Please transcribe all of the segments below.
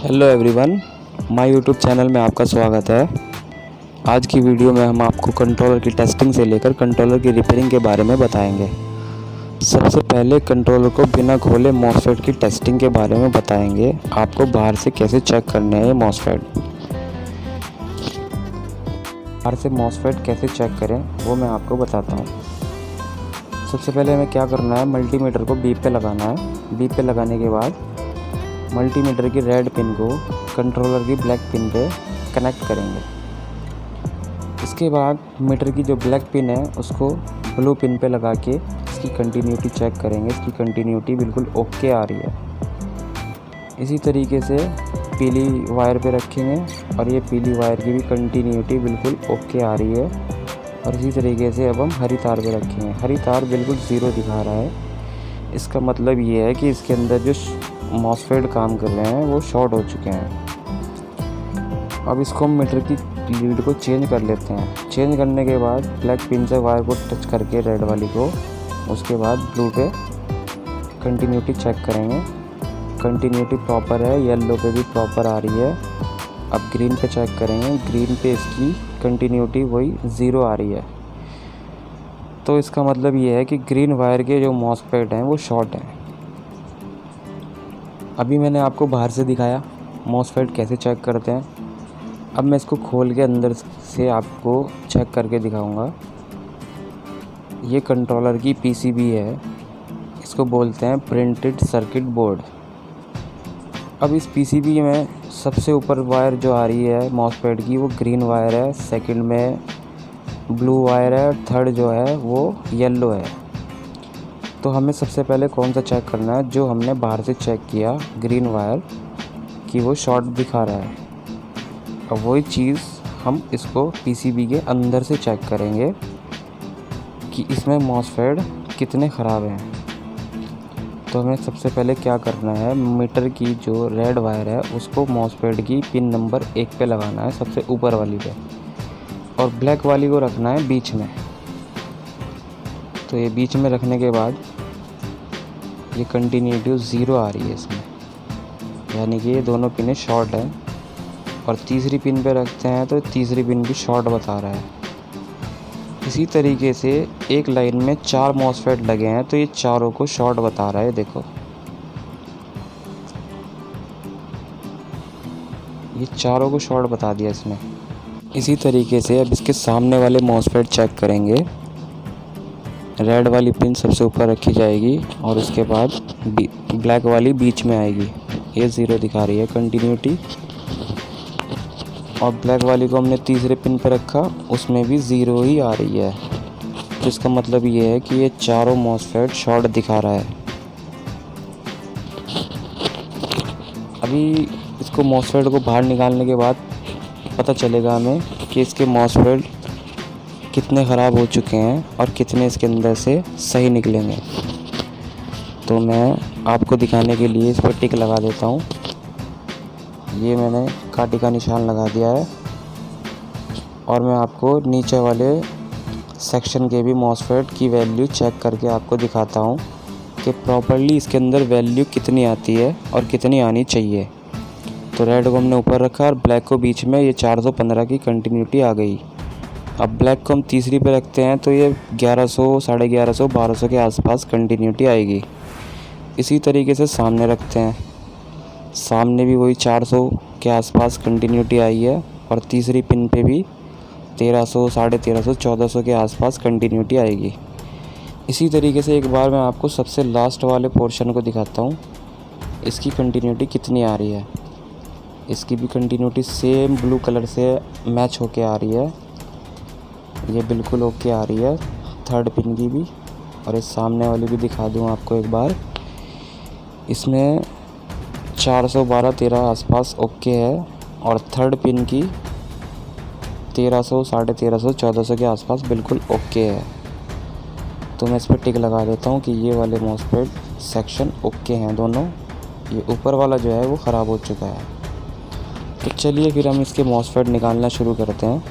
Hello everyone, my YouTube channel में आपका स्वागत है। आज की वीडियो में हम आपको कंट्रोलर की टेस्टिंग से लेकर कंट्रोलर की रिपेयरिंग के बारे में बताएंगे। सबसे पहले कंट्रोलर को बिना खोले मॉसफेट की टेस्टिंग के बारे में बताएंगे। आपको बाहर से कैसे चेक करने हैं ये मॉसफेट। बाहर से मॉसफेट कैसे चेक करें वो मैं आपको बताता हूँ। सबसे पहले हमें क्या करना है, मल्टीमीटर को बीप पे लगाना है। बीप पे लगाने के बाद मल्टीमीटर की रेड पिन को कंट्रोलर की ब्लैक पिन पे कनेक्ट करेंगे। इसके बाद मीटर की जो ब्लैक पिन है उसको ब्लू पिन पे लगा के इसकी कंटिन्यूटी चेक करेंगे। इसकी कंटिन्यूटी बिल्कुल ओके आ रही है। इसी तरीके से पीली वायर पे रखेंगे और ये पीली वायर की भी कंटिन्यूटी बिल्कुल ओके आ रही है। और इसी तरीके से अब हम हरी तार पे रखेंगे। हरी तार बिल्कुल ज़ीरो दिखा रहा है। इसका मतलब ये है कि इसके अंदर जो मॉसफेट काम कर रहे हैं वो शॉर्ट हो चुके हैं। अब इसको हम मीटर की लीड को चेंज कर लेते हैं। चेंज करने के बाद ब्लैक पिन से वायर को टच करके रेड वाली को, उसके बाद ब्लू पे कंटिन्यूटी चेक करेंगे। कंटिन्यूटी प्रॉपर है, येलो पे भी प्रॉपर आ रही है। अब ग्रीन पे चेक करेंगे। ग्रीन पे इसकी कंटिन्यूटी वही ज़ीरो आ रही है। तो इसका मतलब ये है कि ग्रीन वायर के जो मॉसफेट हैं वो शॉर्ट हैं। अभी मैंने आपको बाहर से दिखाया मॉसफेट कैसे चेक करते हैं। अब मैं इसको खोल के अंदर से आपको चेक करके दिखाऊंगा। ये कंट्रोलर की पीसीबी है। इसको बोलते हैं प्रिंटेड सर्किट बोर्ड। अब इस पीसीबी में सबसे ऊपर वायर जो आ रही है मॉसफेट की वो ग्रीन वायर है, सेकंड में ब्लू वायर है, थर्ड जो है वो येलो है। तो हमें सबसे पहले कौन सा चेक करना है, जो हमने बाहर से चेक किया ग्रीन वायर कि वो शॉर्ट दिखा रहा है। अब वही चीज़ हम इसको पीसीबी के अंदर से चेक करेंगे कि इसमें मॉसफेट कितने ख़राब हैं। तो हमें सबसे पहले क्या करना है, मीटर की जो रेड वायर है उसको मॉसफेट की पिन नंबर 1 पे लगाना है, सबसे ऊपर वाली पे, और ब्लैक वाली को रखना है बीच में। तो ये बीच में रखने के बाद ये कंटिन्यूटी ज़ीरो आ रही है इसमें, यानी कि ये दोनों पिनें शॉर्ट हैं। और तीसरी पिन पे रखते हैं तो तीसरी पिन भी शॉर्ट बता रहा है। इसी तरीके से एक लाइन में 4 मॉसफेट लगे हैं तो ये चारों को शॉर्ट बता रहा है। देखो ये चारों को शॉर्ट बता दिया इसने। इसी तरीके से अब इसके सामने वाले मॉसफेट चेक करेंगे। रेड वाली पिन सबसे ऊपर रखी जाएगी और उसके बाद ब्लैक वाली बीच में आएगी। ये ज़ीरो दिखा रही है कंटिन्यूटी। और ब्लैक वाली को हमने तीसरे पिन पर रखा, उसमें भी ज़ीरो ही आ रही है। तो इसका मतलब ये है कि ये चारों मॉसफेट शॉर्ट दिखा रहा है। अभी इसको मॉसफेट को बाहर निकालने के बाद पता चलेगा हमें कि इसके मॉसफेट कितने ख़राब हो चुके हैं और कितने इसके अंदर से सही निकलेंगे। तो मैं आपको दिखाने के लिए इस पर टिक लगा देता हूँ। ये मैंने कांटे का निशान लगा दिया है। और मैं आपको नीचे वाले सेक्शन के भी मॉसफेट की वैल्यू चेक करके आपको दिखाता हूँ कि प्रॉपर्ली इसके अंदर वैल्यू कितनी आती है और कितनी आनी चाहिए। तो रेड को हमने ऊपर रखा और ब्लैक को बीच में, ये 415 की कंटिन्यूटी आ गई। अब ब्लैक को हम तीसरी पे रखते हैं तो ये 1100, 1150, 1200 के आसपास कंटिन्यूटी आएगी। इसी तरीके से सामने रखते हैं। सामने भी वही 400 के आसपास कंटिन्यूटी आई है और तीसरी पिन पे भी 1300, 1350, 1400 के आसपास कंटिन्यूटी आएगी। इसी तरीके से एक बार मैं आपको सबसे लास्ट वाले पोर्शन को दिखाता हूँ, इसकी कंटिन्यूटी कितनी आ रही है। इसकी भी कंटिन्यूटी सेम ब्लू कलर से मैच होके आ रही है। ये बिल्कुल ओके आ रही है, थर्ड पिन की भी। और इस सामने वाली भी दिखा दूँ आपको एक बार। इसमें 412, 13 आसपास ओके है और थर्ड पिन की 1300, 1350, 1400 के आसपास बिल्कुल ओके है। तो मैं इस पर टिक लगा देता हूँ कि ये वाले मॉसफेट सेक्शन ओके हैं दोनों। ये ऊपर वाला जो है वो ख़राब हो चुका है। तो चलिए फिर हम इसके मॉसफेट निकालना शुरू करते हैं।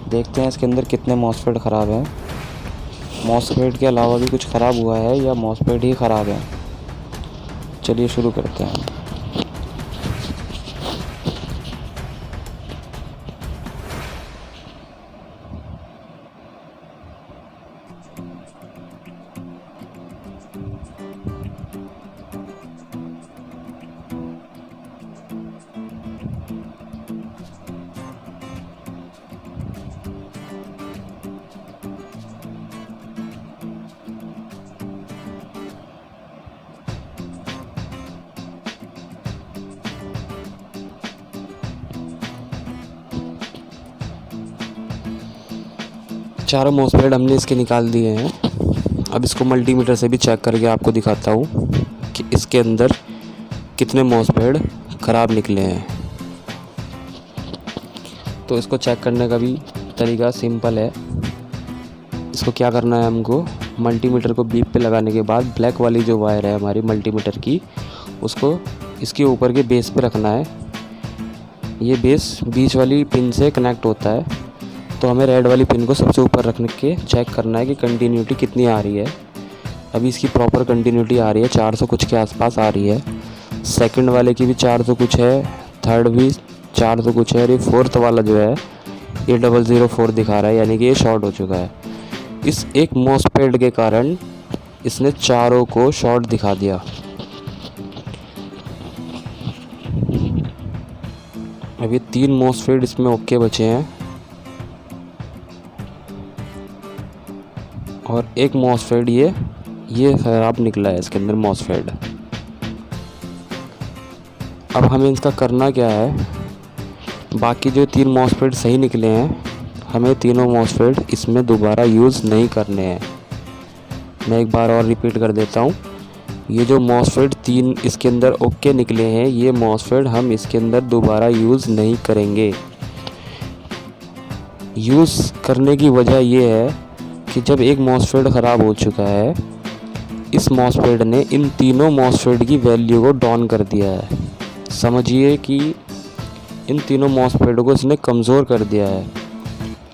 देखते हैं इसके अंदर कितने मॉसफेट ख़राब हैं। मॉसफेट के अलावा भी कुछ ख़राब हुआ है या मॉसफेट ही ख़राब है। चलिए शुरू करते हैं। चारों मॉसफेट हमने इसके निकाल दिए हैं। अब इसको मल्टीमीटर से भी चेक करके आपको दिखाता हूँ कि इसके अंदर कितने मॉसफेट ख़राब निकले हैं। तो इसको चेक करने का भी तरीका सिंपल है। इसको क्या करना है, हमको मल्टीमीटर को बीप पे लगाने के बाद ब्लैक वाली जो वायर है हमारी मल्टीमीटर की, उसको इसके ऊपर के बेस पे रखना है। ये बेस बीच वाली पिन से कनेक्ट होता है, तो हमें रेड वाली पिन को सबसे ऊपर रख के चेक करना है कि कंटिन्यूटी कितनी आ रही है। अभी इसकी प्रॉपर कंटिन्यूटी आ रही है, 400 कुछ के आसपास आ रही है। सेकंड वाले की भी 400 कुछ है, थर्ड भी 400 कुछ है, और ये फोर्थ वाला जो है ये 004 दिखा रहा है, यानी कि ये शॉर्ट हो चुका है। इस एक मॉसफेट के कारण इसने चारों को शॉर्ट दिखा दिया। अभी 3 मॉसफेट इसमें ओके बचे हैं और एक मॉसफेट ये ख़राब निकला है इसके अंदर मॉसफेट। अब हमें इसका करना क्या है, बाकी जो 3 मॉसफेट सही निकले हैं, हमें तीनों मॉसफेट इसमें दोबारा यूज़ नहीं करने हैं। मैं एक बार और रिपीट कर देता हूँ। ये जो मॉसफेट 3 इसके अंदर ओके निकले हैं, ये मॉसफेट हम इसके अंदर दोबारा यूज़ नहीं करेंगे। यूज़ करने की वजह ये है कि जब एक मॉसफेट ख़राब हो चुका है, इस मॉसफेट ने इन तीनों मॉसफेट की वैल्यू को डाउन कर दिया है। समझिए कि इन तीनों मॉसफेट को इसने कमज़ोर कर दिया है।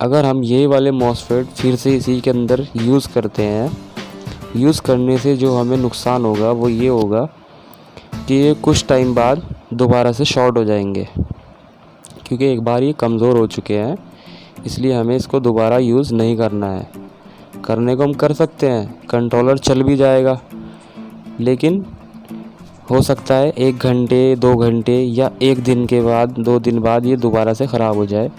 अगर हम यही वाले मॉसफेट फिर से इसी के अंदर यूज़ करते हैं, यूज़ करने से जो हमें नुकसान होगा वो ये होगा कि ये कुछ टाइम बाद दोबारा से शॉर्ट हो जाएंगे, क्योंकि एक बार ये कमज़ोर हो चुके हैं। इसलिए हमें इसको दोबारा यूज़ नहीं करना है। करने को हम कर सकते हैं, कंट्रोलर चल भी जाएगा, लेकिन हो सकता है 1 घंटे 2 घंटे या 1 दिन के बाद 2 दिन बाद ये दोबारा से ख़राब हो जाए।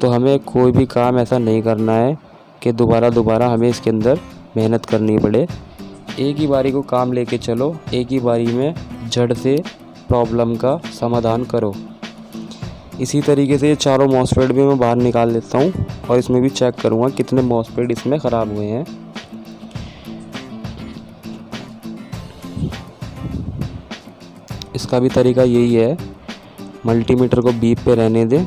तो हमें कोई भी काम ऐसा नहीं करना है कि दोबारा हमें इसके अंदर मेहनत करनी पड़े। एक ही बारी को काम लेके चलो, एक ही बारी में जड़ से प्रॉब्लम का समाधान करो। इसी तरीके से ये चारों मॉसफेट भी मैं बाहर निकाल लेता हूँ और इसमें भी चेक करूँगा कितने मॉसफेट इसमें ख़राब हुए हैं। इसका भी तरीका यही है, मल्टीमीटर को बीप पे रहने दें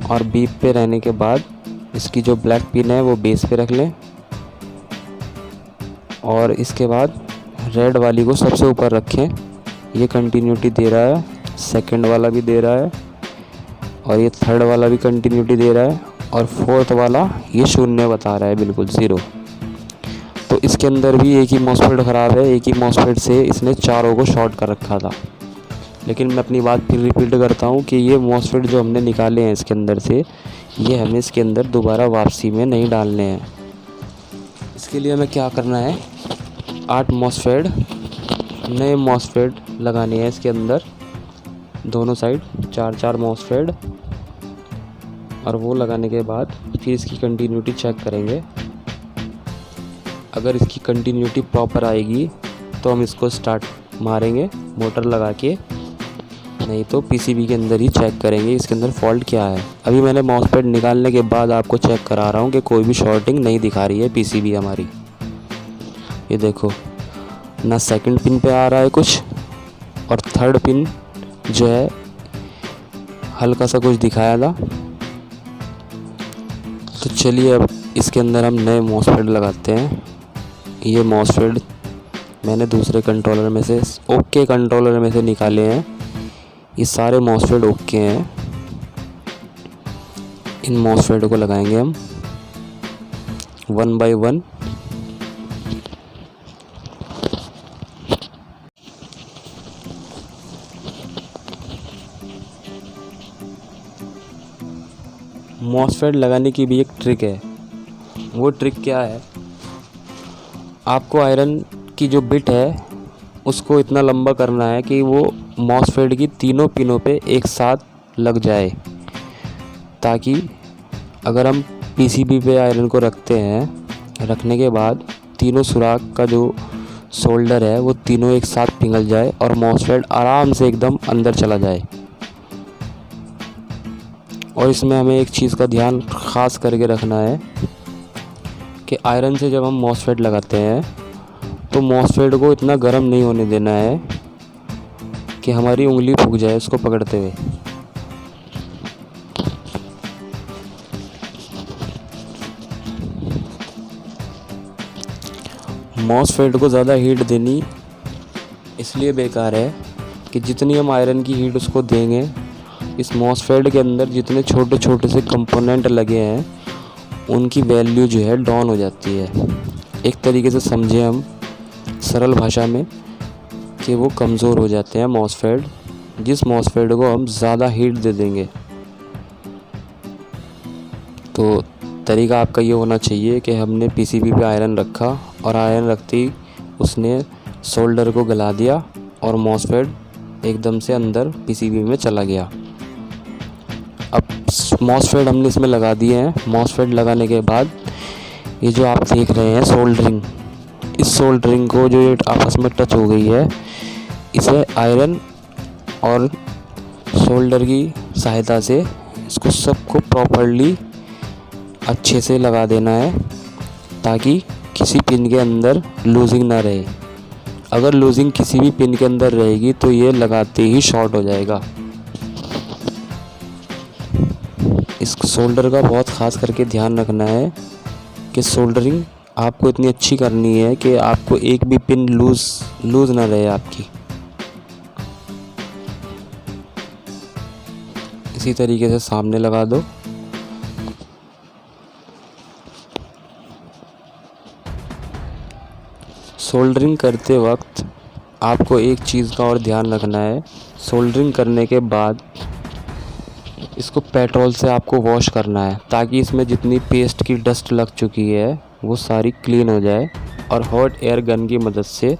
और बीप पे रहने के बाद इसकी जो ब्लैक पिन है वो बेस पे रख लें, और इसके बाद रेड वाली को सबसे ऊपर रखें। ये कंटिन्यूटी दे रहा है, सेकंड वाला भी दे रहा है, और ये थर्ड वाला भी कंटिन्यूटी दे रहा है, और फोर्थ वाला ये शून्य बता रहा है, बिल्कुल 0। तो इसके अंदर भी एक ही मॉसफेट ख़राब है। एक ही मॉसफेट से इसने चारों को शॉर्ट कर रखा था। लेकिन मैं अपनी बात फिर रिपीट करता हूँ कि ये मॉसफेट जो हमने निकाले हैं इसके अंदर से, ये हमें इसके अंदर दोबारा वापसी में नहीं डालने हैं। इसके लिए हमें क्या करना है, 8 मॉसफेट नए मॉसफेट लगाने हैं इसके अंदर, दोनों साइड 4-4 मॉसफेट, और वो लगाने के बाद फिर इसकी कंटिन्यूटी चेक करेंगे। अगर इसकी कंटिन्यूटी प्रॉपर आएगी तो हम इसको स्टार्ट मारेंगे मोटर लगा के, नहीं तो पीसीबी के अंदर ही चेक करेंगे इसके अंदर फॉल्ट क्या है। अभी मैंने मॉसफेट निकालने के बाद आपको चेक करा रहा हूँ कि कोई भी शॉर्टिंग नहीं दिखा रही है पीसीबी हमारी। ये देखो, ना सेकंड पिन पे आ रहा है कुछ, और थर्ड पिन जो है हल्का सा कुछ दिखाया था। तो चलिए अब इसके अंदर हम नए मॉसफेट लगाते हैं। ये मॉसफेट मैंने दूसरे कंट्रोलर में से, ओके कंट्रोलर में से निकाले हैं। ये सारे मॉसफेट ओके हैं। इन मॉसफेट को लगाएंगे हम 1 बाय 1। मॉसफेट लगाने की भी एक ट्रिक है। वो ट्रिक क्या है, आपको आयरन की जो बिट है उसको इतना लंबा करना है कि वो मॉसफेट की तीनों पिनों पे एक साथ लग जाए, ताकि अगर हम पीसीबी पे आयरन को रखते हैं, रखने के बाद तीनों सुराख का जो शोल्डर है वो तीनों एक साथ पिघल जाए और मॉसफेट आराम से एकदम अंदर चला जाए। और इसमें हमें एक चीज़ का ध्यान ख़ास करके रखना है कि आयरन से जब हम मॉसफेट लगाते हैं तो मॉसफेट को इतना गर्म नहीं होने देना है कि हमारी उंगली फूक जाए उसको पकड़ते हुए। मॉसफेट को ज़्यादा हीट देनी इसलिए बेकार है कि जितनी हम आयरन की हीट उसको देंगे, इस मॉसफेट के अंदर जितने छोटे छोटे से कंपोनेंट लगे हैं उनकी वैल्यू जो है डाउन हो जाती है। एक तरीके से समझे हम सरल भाषा में कि वो कमज़ोर हो जाते हैं मॉसफेट, जिस मॉसफेट को हम ज़्यादा हीट दे देंगे। तो तरीका आपका ये होना चाहिए कि हमने पीसीबी पे आयरन रखा और आयरन रखते ही उसने सोल्डर को गला दिया और मॉसफेट एकदम से अंदर पीसीबी में चला गया। अब मॉसफेट हमने इसमें लगा दिए हैं। मॉसफेट लगाने के बाद ये जो आप देख रहे हैं सोल्डरिंग, इस सोल्डरिंग को जो ये आपस में टच हो गई है, इसे आयरन और सोल्डर की सहायता से इसको सबको प्रॉपर्ली अच्छे से लगा देना है ताकि किसी पिन के अंदर लूजिंग ना रहे। अगर लूजिंग किसी भी पिन के अंदर रहेगी तो ये लगाते ही शॉर्ट हो जाएगा। इस सोल्डर का बहुत ख़ास करके ध्यान रखना है कि सोल्डरिंग आपको इतनी अच्छी करनी है कि आपको एक भी पिन लूज़ ना रहे आपकी। इसी तरीके से सामने लगा दो। सोल्डरिंग करते वक्त आपको एक चीज़ का और ध्यान रखना है। सोल्डरिंग करने के बाद इसको पेट्रोल से आपको वॉश करना है ताकि इसमें जितनी पेस्ट की डस्ट लग चुकी है वो सारी क्लीन हो जाए। और हॉट एयर गन की मदद से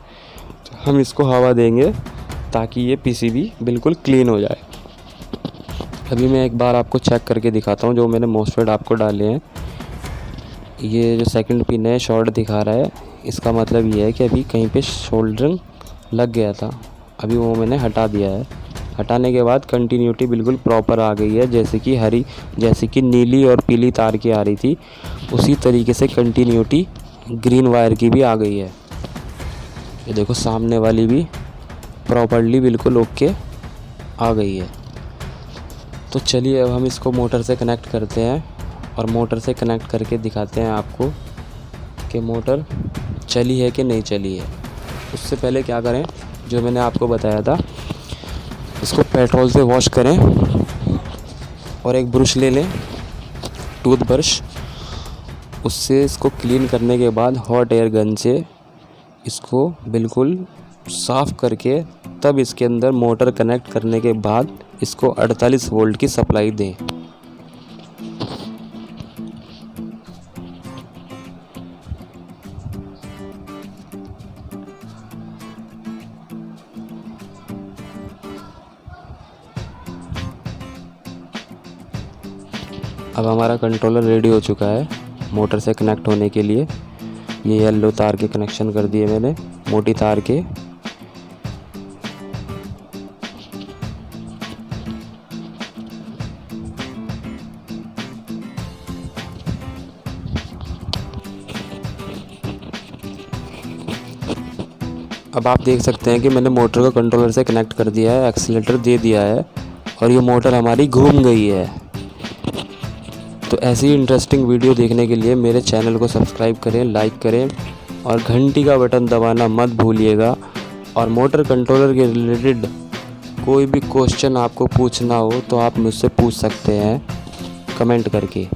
हम इसको हवा देंगे ताकि ये पीसीबी बिल्कुल क्लीन हो जाए। अभी मैं एक बार आपको चेक करके दिखाता हूँ जो मैंने मॉसफेट आपको डाले हैं। ये जो सेकंड पिन है शॉर्ट दिखा रहा है, इसका मतलब ये है कि अभी कहीं पे सोल्डरिंग लग गया था, अभी वो मैंने हटा दिया है। हटाने के बाद कंटिन्यूटी बिल्कुल प्रॉपर आ गई है, जैसे कि नीली और पीली तार की आ रही थी उसी तरीके से कंटिन्यूटी ग्रीन वायर की भी आ गई है। ये देखो सामने वाली भी प्रॉपरली बिल्कुल ओके आ गई है। तो चलिए अब हम इसको मोटर से कनेक्ट करते हैं और मोटर से कनेक्ट करके दिखाते हैं आपको कि मोटर चली है कि नहीं चली है। उससे पहले क्या करें, जो मैंने आपको बताया था, इसको पेट्रोल से वॉश करें और एक ब्रश ले लें, टूथब्रश, उससे इसको क्लीन करने के बाद हॉट एयर गन से इसको बिल्कुल साफ़ करके तब इसके अंदर मोटर कनेक्ट करने के बाद इसको 48 वोल्ट की सप्लाई दें। अब हमारा कंट्रोलर रेडी हो चुका है मोटर से कनेक्ट होने के लिए। ये येलो तार के कनेक्शन कर दिए मैंने, मोटी तार के। अब आप देख सकते हैं कि मैंने मोटर को कंट्रोलर से कनेक्ट कर दिया है, एक्सीलेटर दे दिया है और ये मोटर हमारी घूम गई है। तो ऐसी इंटरेस्टिंग वीडियो देखने के लिए मेरे चैनल को सब्सक्राइब करें, लाइक करें और घंटी का बटन दबाना मत भूलिएगा। और मोटर कंट्रोलर के रिलेटेड कोई भी क्वेश्चन आपको पूछना हो तो आप मुझसे पूछ सकते हैं कमेंट करके।